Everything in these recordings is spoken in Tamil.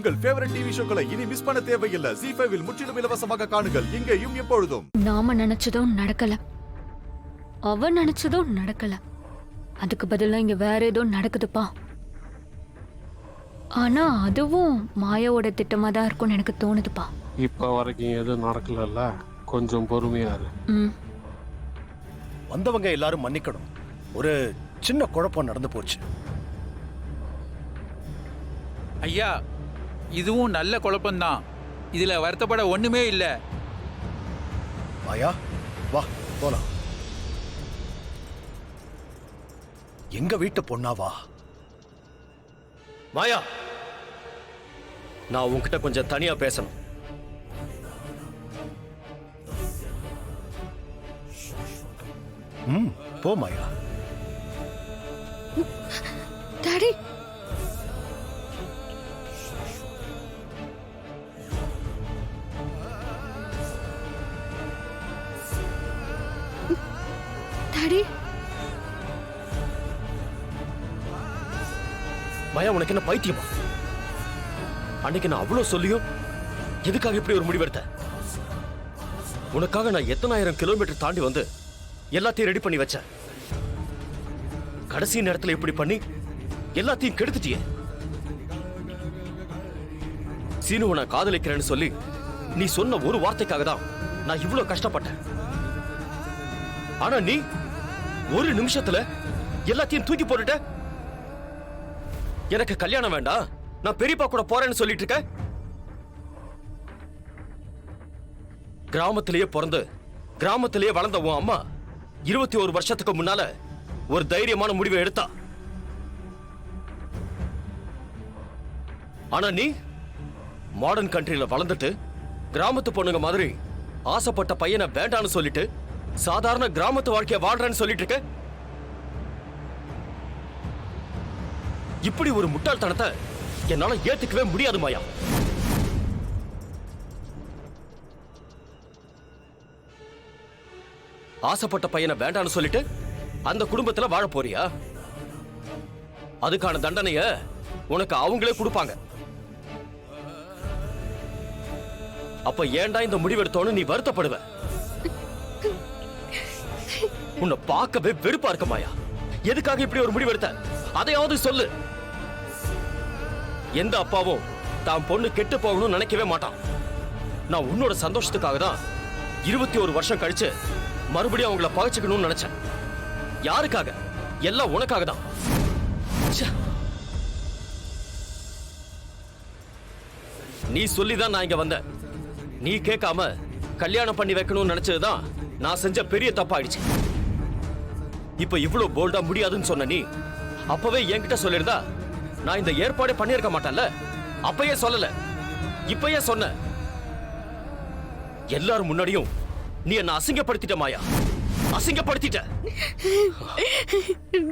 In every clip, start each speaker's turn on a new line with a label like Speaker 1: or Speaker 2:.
Speaker 1: உங்கள் ஃபேவரட் டிவி ஷோக்களை இனி மிஸ் பண்ண தேவையில்லை. ZEE5 இல் முற்றிலும் இலவசமாக காணுங்கள். இங்கேயும் எப்பொழுதும்.
Speaker 2: நாம நினைச்சதும் நடக்கல, அவ நினைச்சதும் நடக்கல. அதுக்கு பதிலா இங்க வேற ஏதோ நடக்குதுப்பா. ஆனா அதுவும் மாயாவோட திட்டமா தான் இருக்கும்னு எனக்கு தோணுதுப்பா.
Speaker 3: இப்ப வரைக்கும் எதுவும் நடக்கல, கொஞ்சம் பொறுமையா இரு.
Speaker 4: வந்தவங்க எல்லாரும் மன்னிக்கணும். ஒரு சின்ன குழப்பம் நடந்து போச்சு.
Speaker 5: ஐயா, இதுவும் நல்ல குழப்பம்தான். இதுல வருத்தப்பட ஒண்ணுமே இல்ல.
Speaker 4: மாயா, வா போலாம். எங்க வீட்டு பொண்ணாவா?
Speaker 6: மாயா, நான் உன்கிட்ட கொஞ்சம் தனியா பேசணும்.
Speaker 4: போ மாயா.
Speaker 2: டாடி, டாடி,
Speaker 6: மாயா, உனக்கு என்ன பைத்தியமா? அன்னைக்கு நான் அவ்வளவு சொல்லியும் எதுக்காக இப்படி ஒரு முடிவெடுத்த? உனக்காக நான் எத்தனை ஆயிரம் கிலோமீட்டர் தாண்டி வந்து எல்லாத்தையும் ரெடி பண்ணி வச்சேன். கடைசி நேரத்துல இப்படி பண்ணி எல்லாத்தையும் கெடுத்துட்டியே. சீனுவை நான் காதலிக்கிறேன்னு சொல்லி நீ சொன்ன ஒரு வார்த்தைக்காக தான் நான் இவ்வளவு கஷ்டப்பட்டேன். ஆனா நீ ஒரு நிமிஷத்துல எல்லாத்தையும் தூக்கி போட்டுட்ட. எனக்கு கல்யாணம் வேண்டாம், நான் பெரியப்பா கூட போறேன்னு சொல்லிட்டு இருக்க. கிராமத்திலேயே பிறந்து கிராமத்திலேயே வளர்ந்த உன் அம்மா 21 வருஷத்துக்கு முன்னால ஒரு தைரியமான முடிவை எடுத்தா. ஆனா நீ மாடர்ன் கண்ட்ரில வளர்ந்துட்டு கிராமத்து பொண்ணுங்க மாதிரி ஆசைப்பட்ட பையனை வேண்டான்னு சொல்லிட்டு சாதாரண கிராமத்து வாழ்க்கைய வாழ்றேன்னு சொல்லிட்டு இருக்க. இப்படி ஒரு முட்டாள்தனத்தை என்னால ஏத்துக்கவே முடியாது மாயா. ஆசைப்பட்ட பையனை வேண்டான்னு சொல்லிட்டு அந்த குடும்பத்துல வாழ போறியா? அதுக்கான தண்டனைய உனக்கு அவங்களே கொடுப்பாங்க. அப்ப ஏன்டா இந்த முடிவெடுத்தோன்னு நீ வருத்தப்படுவ. உன்னை பார்க்கவே வெறுப்பா இருக்க மாயா. எதுக்காக இப்படி ஒரு முடிவெடுத்த? அதையாவது சொல்லு. எந்த அப்பாவும் தான் பொண்ணு கெட்டு போகணும்னு நினைக்கவே மாட்டான். நான் உன்னோட சந்தோஷத்துக்காக தான் 21 வருஷம் கழிச்சு மறுபடியும் அவங்கள பகைச்சுக்கணும்னு நினைச்சேன். யாருக்காக? எல்லாம் உனக்காக தான். நீ சொல்லிதான் நான் இங்க வந்தேன். நீ கேட்காம கல்யாணம் பண்ணி வைக்கணும்னு நினைச்சதுதான் நான் செஞ்ச பெரிய தப்பாயிடுச்சு. இப்ப இவ்வளவு போல்டா முடியாதுன்னு சொன்ன நீ அப்பவே என்கிட்ட சொல்லிருந்தா நான் இந்த ஏற்பாடே பண்ணிருக்க மாட்டேன்ல. அப்பயே சொல்லல, இப்பயே சொன்ன. எல்லாரும் முன்னாடியும் நீ என்ன அசிங்கப்படுத்திட்ட மாயா, அசிங்கப்படுத்திட்ட.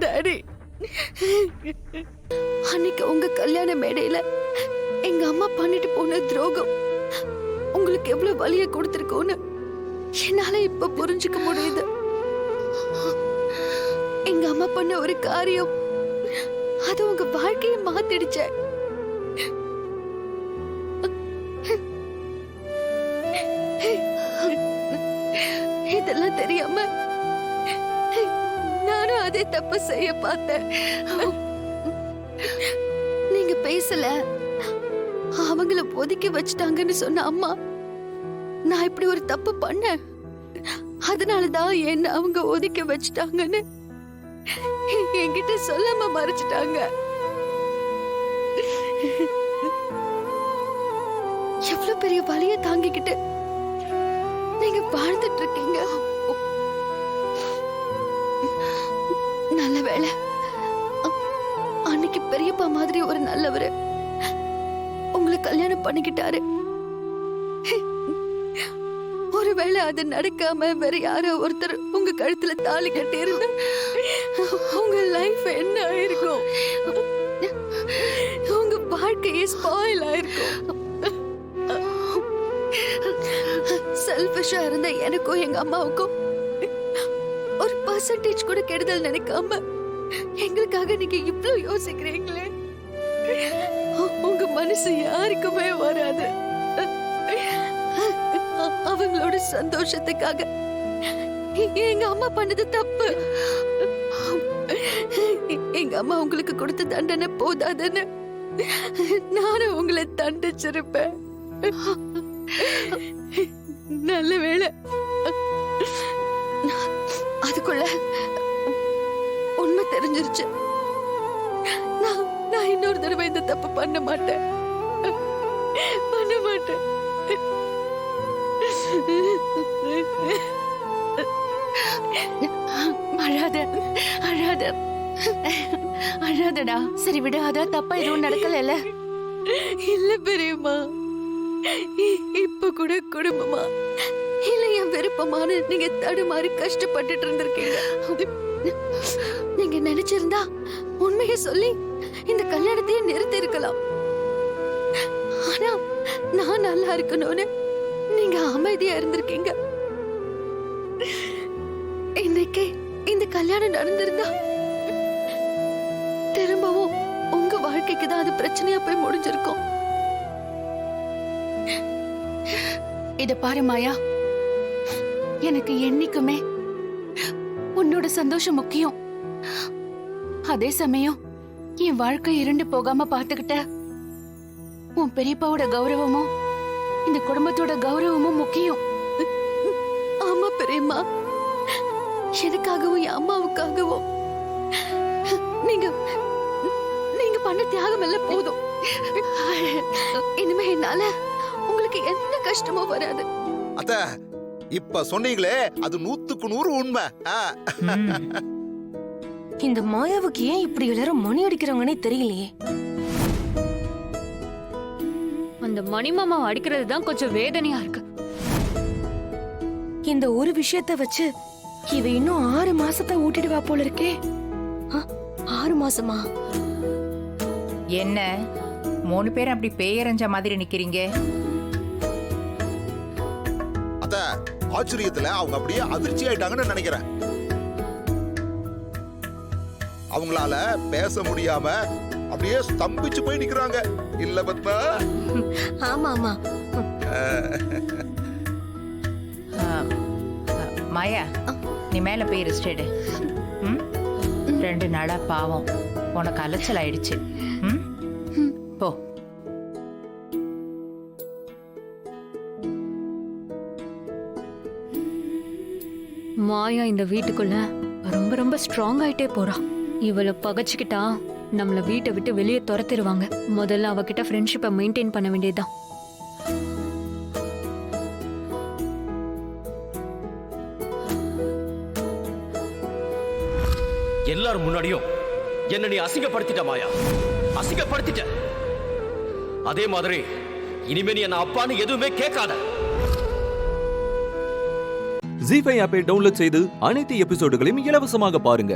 Speaker 2: டாடி, அன்னைக்கு உங்க கல்யாண மேடையில எங்க அம்மா பண்ணிட்டு போன துரோகம் உங்களுக்கு எவ்வளவு வலிய கொடுத்திருக்கோன்னு என்னால இப்ப புரிஞ்சுக்க முடியுது. எங்க அம்மா பண்ண ஒரு காரியம் அது உங்க வாழ்க்கையை மாத்திடுச்ச. இதெல்லாம் தெரியாம நானும் அதே தப்பு செய்ய பார்த்தேன். நீங்க பேசல, அவங்கள ஒதுக்கி வச்சுட்டாங்கன்னு சொன்ன அம்மா நான் இப்படி ஒரு தப்பு பண்ணேன், அதனாலதான் என்ன அவங்க ஒதுக்கி வச்சுட்டாங்கன்னு என்கிட்ட சொல்லாம மறைச்சிட்டாங்க. எவ்வளவு பெரிய வலிய தாங்கிக்கிட்டு நீங்க வாழ்ந்துட்டு இருக்கீங்க. நல்ல வேளை அன்னைக்கு பெரியப்பா மாதிரி ஒரு நல்லவரு உங்களை கல்யாணம் பண்ணிக்கிட்டாரு. ஒருவேளை அது நடக்காம வேற யாரோ ஒருத்தர் உங்க கழுத்துல தாலி கட்டி இருந்தா உங்க லைஃப் என்ன ஆயிருக்கும்? உங்க வாழ்க்கையே ஸ்பாயில் ஆயிருக்கும். செல்ஃபிஷா இருந்த எனக்கும் எங்க அம்மாவுக்கும் ஒரு பர்சன்டேஜ் கூட கெடுதல் நினைக்காம எங்களுக்காக நீங்க இவ்ளோ யோசிக்கிறீங்களே. உங்க மனசு யாருக்குமே வராது. அவங்களோட சந்தோஷத்துக்காக எங்க அம்மா பண்ணது தப்பு. எங்க அம்மா உங்களுக்கு கொடுத்த தண்டனை போதாதுன்னு நானும் உங்களை தண்டிச்சிருப்பேன். நல்ல வேளை அதுக்குள்ள உண்மை தெரிஞ்சிருச்சு. நான் இன்னொரு தடவை இந்த தப்பு பண்ண மாட்டேன். அழாத அழாத அழாதடா. சரி விடு, அதான் தப்பா எதுவும் நடக்கல. இல்ல பெரியம்மா, இப்ப கூட குடும்பமா இல்ல என் விருப்பமான நீங்க தடுமாறி கஷ்டப்பட்டுட்டு இருந்திருக்கீங்க. நீங்க நினைச்சிருந்தா உண்மையை சொல்லி இந்த கல்யாணத்தையே நிறுத்தி இருக்கலாம். ஆனா நான் நல்லா இருக்கணும்னு நீங்க அமைதியா இருந்திருக்கீங்க. இன்னைக்கு இந்த கல்யாணம் நடந்திருந்தா திரும்பவும் உங்க வாழ்க்கைக்கு தான் அது பிரச்சனையா போய் முடிஞ்சிருக்கும். இத பாரு மாயா, எனக்கு என்னைக்குமே உன்னோட சந்தோஷம் முக்கியம். அதே சமயம் என் வாழ்க்கை இருண்டு போகாம பாத்துக்கிட்ட உன் பெரியப்பாவோட கௌரவமும் இந்த குடும்பத்தோட கௌரவமும் முக்கியம். ஆமா பெரியம்மா, எனக்காகவும் என் அம்மாவுக்காகவும் நீங்க பண்ண தியாகம் எல்லாம் போதும். இனிமே என்னால உங்களுக்கு எந்த கஷ்டமும் வராது.
Speaker 1: அத்த இப்ப சொன்னீங்களே அது 100% உண்மை.
Speaker 7: இந்த மாயாவுக்கு ஏன் இப்படி எல்லாரும் மணி அடிக்கிறாங்கன்னே தெரியலையே.
Speaker 2: அந்த மணிமாமா அடிக்கிறது தான் கொஞ்சம் வேதனையா இருக்கு.
Speaker 7: இந்த ஒரு விஷயத்த வச்சு இவ இன்னும் 6 மாசத்தை ஊட்டிடுவா போல இருக்கே. 6 மாசமா?
Speaker 8: என்ன 3 பேரும் அப்படி பேயறஞ்ச மாதிரி நிக்கிறீங்க?
Speaker 1: அத்த ஆச்சரியத்துல அவங்க அப்படியே அதிர்ச்சி ஆயிட்டாங்கன்னு நினைக்கிறேன். அவங்களால பேச முடியாம அப்படியே ஸ்தம்பிச்சு போய் நிக்கிறாங்க. இல்ல பத்மா?
Speaker 7: ஆமா ஆமா.
Speaker 8: மாயா, நீ மேல போய் ரெஸ்ட் எடு. 2 நாளா பாவம் உனக்கு அலைச்சல் ஆயிடுச்சு. போ.
Speaker 2: மாயா இந்த வீட்டுக்குள்ள ரொம்ப ரொம்ப ஸ்ட்ராங் ஆயிட்டே போறா. இவளை பகச்சுக்கிட்டா நம்மள வீட்டை விட்டு வெளியே துரத்திடுவாங்க. முதல்ல அவகிட்ட ஃப்ரெண்ட்ஷிப்பை மெயின்டைன் பண்ண வேண்டியதுதான்.
Speaker 6: எல்லாரும் முன்னாடியும் என்ன நீ அசிங்கப்படுத்திட்ட மாயா, அசிங்கப்படுத்திட்ட. அதே மாதிரி இனிமே நீ என்ன அப்பான்னு எதுவுமே கேட்காத.
Speaker 9: ஜீ5 ஆப்பை டவுன்லோட் செய்து அனைத்து எபிசோடுகளையும் இலவசமாக பாருங்க.